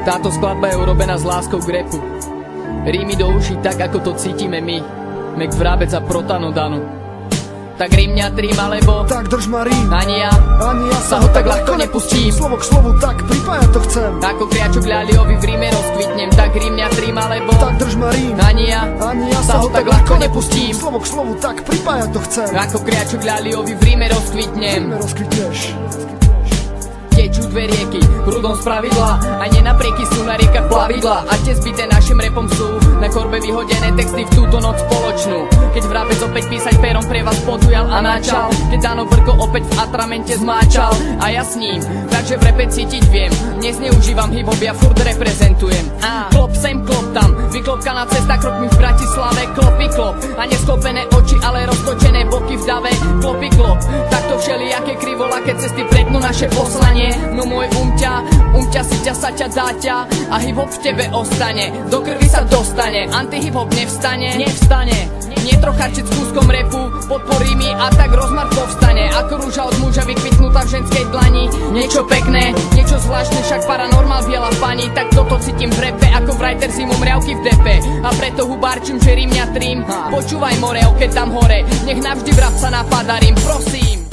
Táto skladba je urobená s láskou k rapu. Rímy do uší tak, ako to cítime my. Mek Vrábec a Protanodanu. Tak rím mňa trím, alebo tak drž ma rím. Ani ja sa ho tak ľahko nepustím. Slovo k slovu tak pripájať to chcem. Ako kriačok ľaliovi v ríme rozkvitnem. Tak rím mňa trím, alebo tak drž ma rím. Ani ja sa ho tak ľahko nepustím. Slovo k slovu tak pripájať to chcem. Ako kriačok ľaliovi v ríme rozkvitnem. Rozkvitneš. Tečú dve rieky, prúdom spravidla. Aj nenaprieky sú na riekach plavidla. A tie zbité našim repom sú na korbe vyhodené texty v túto noc spoločnú. Keď Vrábec opäť písať perom pre vás podujal a načal. Keď Dano Vrko opäť v atramente zmáčal. A ja s ním, takže v repe cítiť viem. Nezneužívam hip-hop, ja furt reprezentujem. Klop sem, klop tam, vyklopkaná cesta krokmi v Bratislave. Klopy klop, a nesklopené oči, ale roztočené boky v dave. Klopy klop, takto všelijaké krivolaké cesty pretnú naše poslanie. No môj umťa si ťa sa ťa dá ťa. A hip-hop v tebe ostane, do krvi sa dostane. Anti-hip-hop nevstane. Netrocharčiť s kúskom repu, podporí mi a tak rozmar povstane. Ako rúža od muža vykvitnutá v ženskej dlani. Niečo pekné, niečo zvláštne, však paranormál biela pani. Tak toto cítim v repe, ako v writer zimom riavky v depe. A preto hubárčim, že rím mňa trím. Počúvaj Moreo, keď tam hore, nech navždy vrabca napadá rím, prosím.